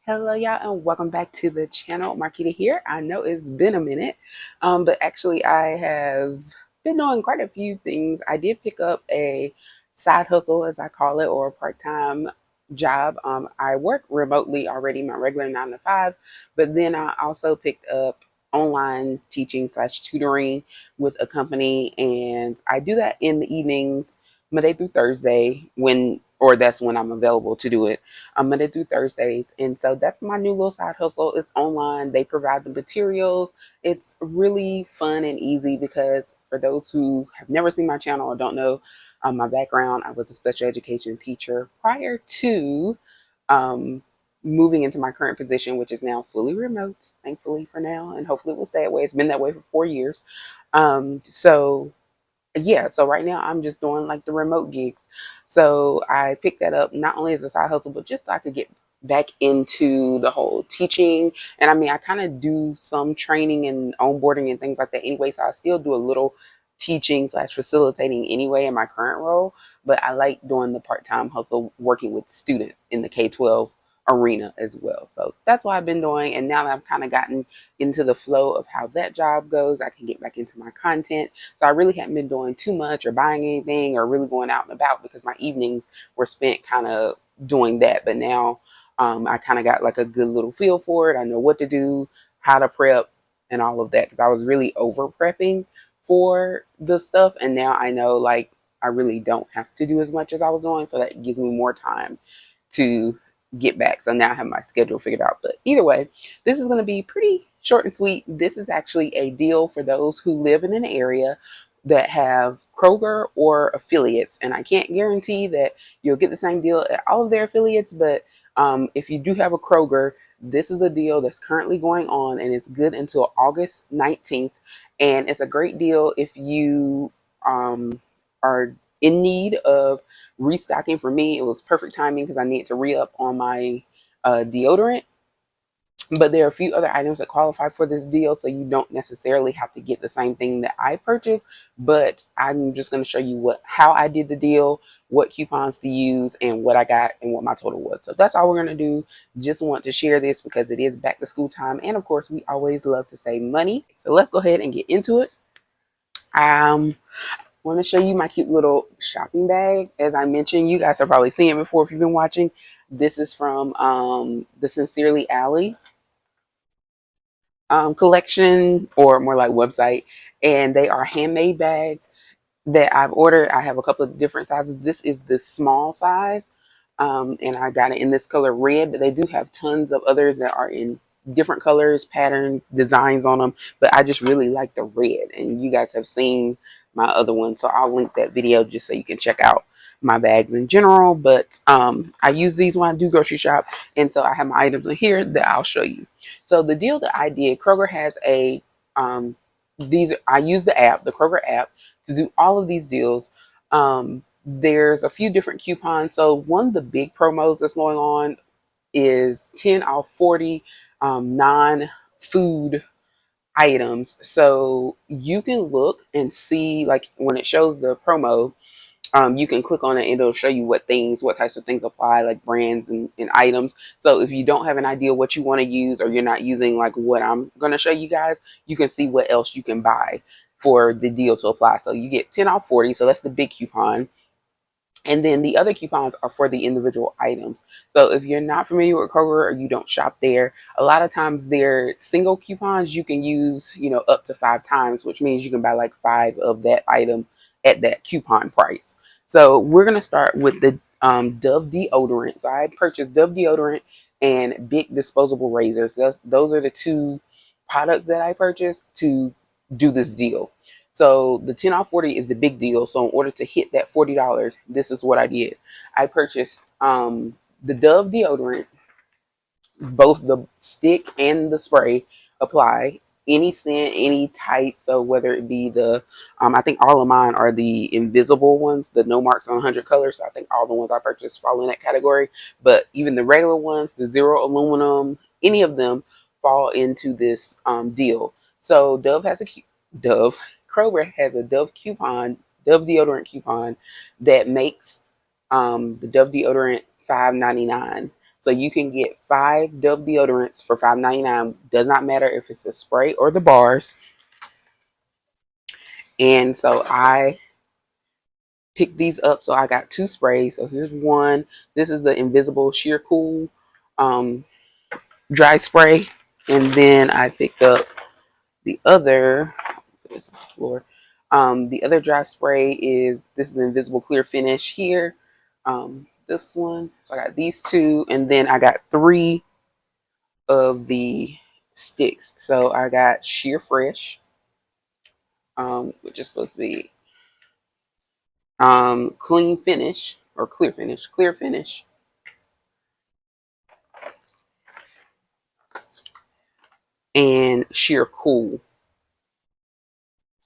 Hello, y'all, and welcome back to the channel. Marquita here. I know it's been a minute, but actually, I have been doing quite a few things. I did pick up a side hustle, as I call it, or a part-time job. I work remotely already, my regular 9 to 5, but then I also picked up online teaching slash tutoring with a company, and I do that in the evenings, Monday through Thursday, or that's when I'm available to do it, Monday through Thursdays. And so that's my new little side hustle. It's online. They provide the materials. It's really fun and easy because for those who have never seen my channel or don't know my background, I was a special education teacher prior to um, moving into my current position, which is now fully remote, thankfully for now, and hopefully it will stay that way. It's been that way for 4 years. So yeah, so right now I'm just doing like the remote gigs. So I picked that up not only as a side hustle, but just so I could get back into the whole teaching. And I mean, I kind of do some training and onboarding and things like that anyway. So I still do a little teaching slash facilitating anyway in my current role. But I like doing the part-time hustle working with students in the K-12 arena as well. So that's what I've been doing. And now that I've kind of gotten into the flow of how that job goes, I can get back into my content. So I really hadn't been doing too much or buying anything or really going out and about because my evenings were spent kind of doing that. But now I kind of got like a good little feel for it. I know what to do, how to prep, and all of that because I was really over prepping for the stuff. And now I know like I really don't have to do as much as I was doing. So that gives me more time to get back. So now I have my schedule figured out. But either way, this is going to be pretty short and sweet. This is actually a deal for those who live in an area that have Kroger or affiliates. And I can't guarantee that you'll get the same deal at all of their affiliates, but if you do have a Kroger, this is a deal that's currently going on and it's good until August 19th. And it's a great deal if you are in need of restocking. For me, it was perfect timing because I need to re-up on my deodorant. But there are a few other items that qualify for this deal, so you don't necessarily have to get the same thing that I purchased. But I'm just going to show you how I did the deal, what coupons to use, and what I got and what my total was. So that's all we're going to do. Just want to share this because it is back to school time, and of course, we always love to save money. So let's go ahead and get into it. I want to show you my cute little shopping bag. As I mentioned, you guys have probably seen it before if you've been watching. This is from the Sincerely Alley collection, or more like website, and they are handmade bags that I've ordered. I have a couple of different sizes. This is the small size, and I got it in this color red, but they do have tons of others that are in different colors, patterns, designs on them, but I just really like the red, and you guys have seen my other one, so I'll link that video just so you can check out my bags in general. But I use these when I do grocery shop, and so I have my items in here that I'll show you. So the deal that I did, Kroger has a I use the app, the Kroger app, to do all of these deals. There's a few different coupons. So one of the big promos that's going on is 10 off 40 non-food items. So you can look and see, like when it shows the promo, you can click on it and it'll show you what types of things apply, like brands and items. So if you don't have an idea what you want to use, or you're not using like what I'm going to show you guys, you can see what else you can buy for the deal to apply. So you get 10 off 40. So that's the big coupon. And then the other coupons are for the individual items. So if you're not familiar with Kroger or you don't shop there, a lot of times they're single coupons you can use, up to 5 times, which means you can buy like 5 of that item at that coupon price. So we're going to start with the Dove deodorant. So I purchased Dove deodorant and big disposable razors. Those are the two products that I purchased to do this deal. So the 10 off 40 is the big deal. So in order to hit that $40, this is what I did. I purchased the Dove deodorant, both the stick and the spray apply. Any scent, any type. So whether it be the, I think all of mine are the invisible ones, the no marks on 100 colors. So I think all the ones I purchased fall in that category. But even the regular ones, the zero aluminum, any of them fall into this deal. So Dove Kroger has a Dove deodorant coupon that makes the Dove deodorant $5.99 So you can get 5 Dove deodorants for $5.99. Does not matter if it's the spray or the bars. And so I picked these up. So I got 2 sprays. So here's one. This is the Invisible Sheer Cool um, dry spray. And then I picked up the other. This on the floor. The other dry spray is this is Invisible Clear Finish here. This one. So I got these 2, and then I got 3 of the sticks. So I got Sheer Fresh, which is supposed to be Clean Finish or Clear Finish, and Sheer Cool.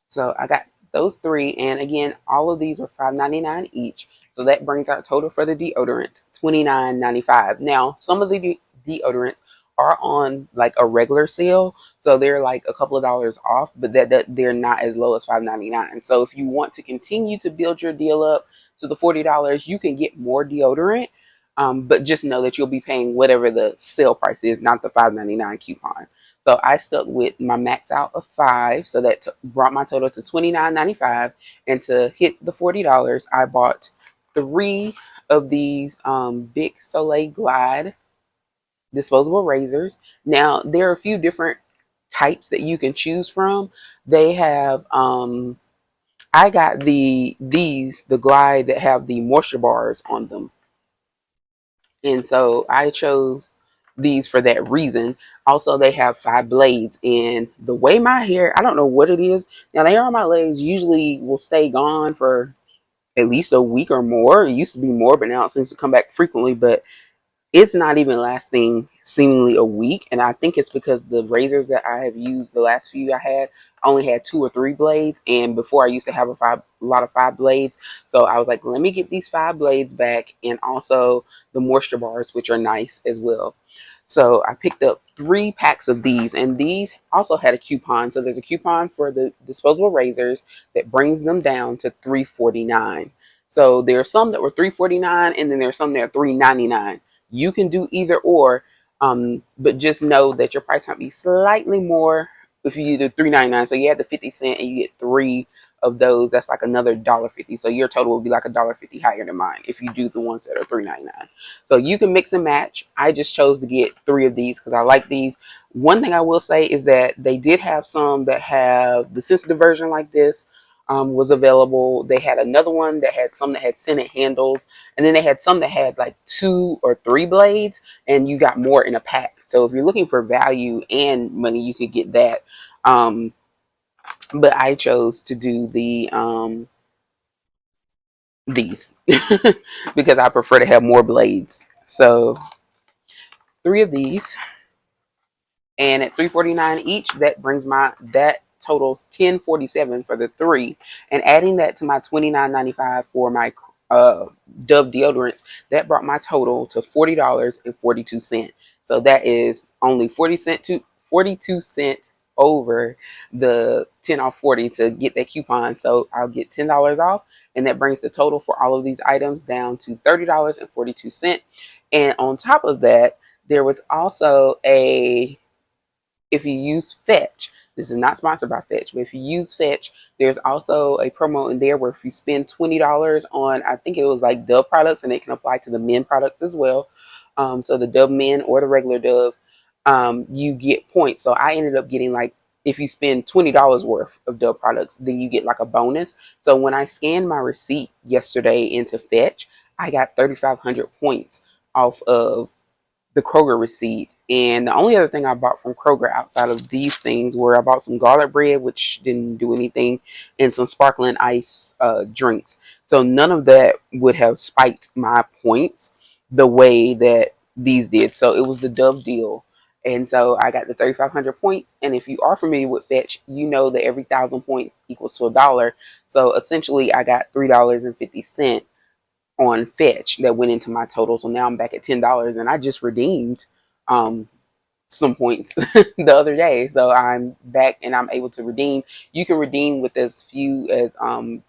So I got those 3, and again, all of these are $5.99 each. So that brings our total for the deodorants $29.95. Now, some of the deodorants are on like a regular sale, so they're like a couple of dollars off, but that they're not as low as $5.99. So if you want to continue to build your deal up to the $40, you can get more deodorant. But just know that you'll be paying whatever the sale price is, not the $5.99 coupon. So I stuck with my max out of 5. So that brought my total to $29.95. And to hit the $40, I bought 3 of these Big Soleil Glide disposable razors. Now, there are a few different types that you can choose from. They have, I got the Glide that have the moisture bars on them. And so I chose these for that reason. Also, they have 5 blades. And the way my hair, I don't know what it is. Now, the hair on my legs usually will stay gone for at least a week or more. It used to be more, but now it seems to come back frequently. But it's not even lasting seemingly a week. And I think it's because the razors that I have used, the last few I had, only had 2 or 3 blades. And before I used to have a lot of 5 blades. So I was like, let me get these 5 blades back, and also the moisture bars, which are nice as well. So I picked up 3 packs of these, and these also had a coupon. So there's a coupon for the disposable razors that brings them down to $3.49. So there are some that were $3.49, and then there's some that are $3.99. You can do either or, but just know that your price might be slightly more if you do $3.99. So you add the 50 cents and you get 3 of those. That's like another $1.50. So your total will be like $1.50 higher than mine if you do the ones that are $3.99. So you can mix and match. I just chose to get 3 of these because I like these. One thing I will say is that they did have some that have the sensitive version like this. Was available. They had another one that had some that had scented handles, and then they had some that had like 2 or 3 blades, and you got more in a pack. So if you're looking for value and money, you could get that. But I chose to do these because I prefer to have more blades. So 3 of these, and at $3.49 each, that brings that totals $10.47 for the 3, and adding that to my $29.95 for my Dove deodorants, that brought my total to $40.42. So that is only 42 cents over the 10 off 40 to get that coupon. So I'll get $10 off, and that brings the total for all of these items down to $30.42. And on top of that, there was also if you use Fetch, this is not sponsored by Fetch, but if you use Fetch, there's also a promo in there where if you spend $20 on, I think it was like Dove products, and it can apply to the men products as well. So the Dove men or the regular Dove, you get points. So I ended up getting like, if you spend $20 worth of Dove products, then you get like a bonus. So when I scanned my receipt yesterday into Fetch, I got 3,500 points off of the Kroger receipt. And the only other thing I bought from Kroger outside of these things were I bought some garlic bread, which didn't do anything, and some sparkling ice drinks. So none of that would have spiked my points the way that these did. So it was the Dove deal. And so I got the 3,500 points. And if you are familiar with Fetch, you know that every 1,000 points equals to $1. So essentially, I got $3.50 on Fetch that went into my total. So now I'm back at $10, and I just redeemed some points the other day. So I'm back and I'm able to redeem. You can redeem with as few as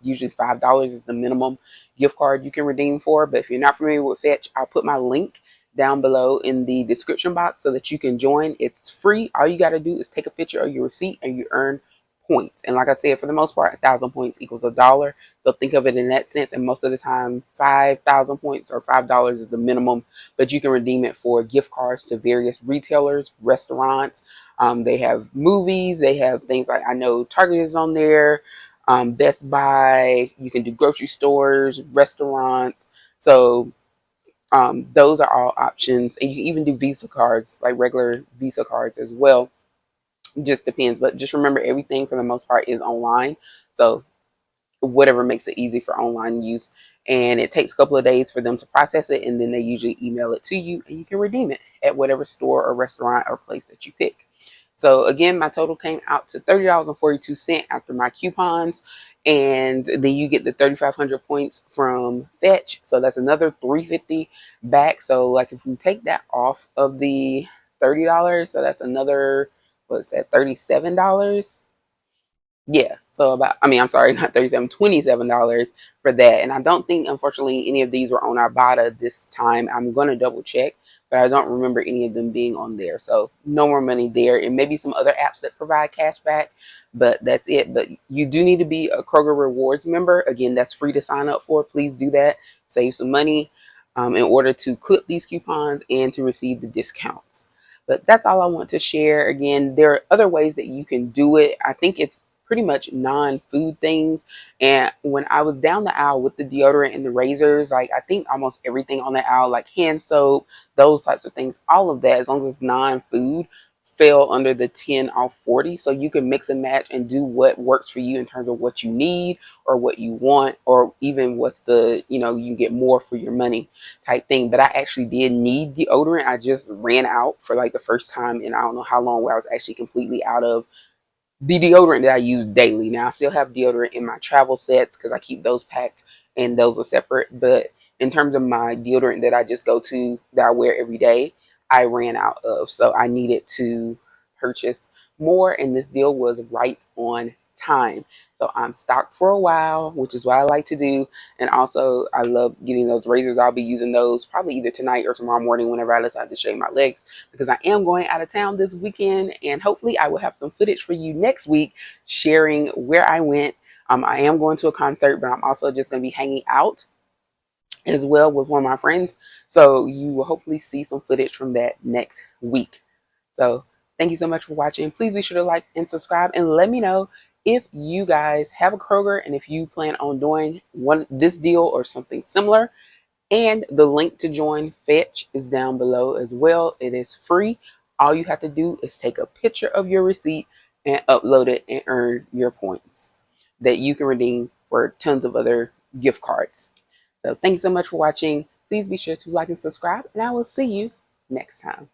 usually $5 is the minimum gift card you can redeem for. But if you're not familiar with Fetch, I'll put my link down below in the description box so that you can join. It's free. All you got to do is take a picture of your receipt and you earn points. And like I said, for the most part, 1,000 points equals $1. So think of it in that sense. And most of the time, 5,000 points or $5 is the minimum, but you can redeem it for gift cards to various retailers, restaurants. They have movies. They have things like, I know Target is on there, Best Buy. You can do grocery stores, restaurants. So those are all options. And you can even do Visa cards, like regular Visa cards as well. It just depends. But just remember, everything for the most part is online. So whatever makes it easy for online use. And it takes a couple of days for them to process it. And then they usually email it to you and you can redeem it at whatever store or restaurant or place that you pick. So again, my total came out to $30.42 after my coupons. And then you get the 3,500 points from Fetch. So that's another $350 back. So like if we take that off of the $30, so that's another, what's that, $37? Yeah, so about, I mean, I'm sorry, not 37, $27 for that. And I don't think, unfortunately, any of these were on Ibotta this time. I'm going to double check, but I don't remember any of them being on there. So no more money there. And maybe some other apps that provide cash back, but that's it. But you do need to be a Kroger Rewards member. Again, that's free to sign up for. Please do that. Save some money in order to clip these coupons and to receive the discounts. But that's all I want to share. Again, there are other ways that you can do it. I think it's pretty much non-food things. And when I was down the aisle with the deodorant and the razors, like I think almost everything on the aisle, like hand soap, those types of things, all of that, as long as it's non-food, fell under the 10 off 40. So you can mix and match and do what works for you in terms of what you need or what you want, or even what's the, you get more for your money type thing. But I actually did need deodorant. I just ran out for like the first time in I don't know how long, where I was actually completely out of the deodorant that I use daily. Now I still have deodorant in my travel sets because I keep those packed and those are separate. But in terms of my deodorant that I just go to, that I wear every day, I ran out of. So I needed to purchase more, and this deal was right on time. So I'm stocked for a while, which is what I like to do. And also I love getting those razors. I'll be using those probably either tonight or tomorrow morning whenever I decide to shave my legs, because I am going out of town this weekend, and hopefully I will have some footage for you next week sharing where I went. I am going to a concert, but I'm also just going to be hanging out as well with one of my friends. So you will hopefully see some footage from that next week. So thank you so much for watching. Please be sure to like and subscribe, and let me know if you guys have a Kroger and if you plan on doing this deal or something similar. And the link to join Fetch is down below as well. It is free. All you have to do is take a picture of your receipt and upload it and earn your points that you can redeem for tons of other gift cards. So thanks so much for watching. Please be sure to like and subscribe, and I will see you next time.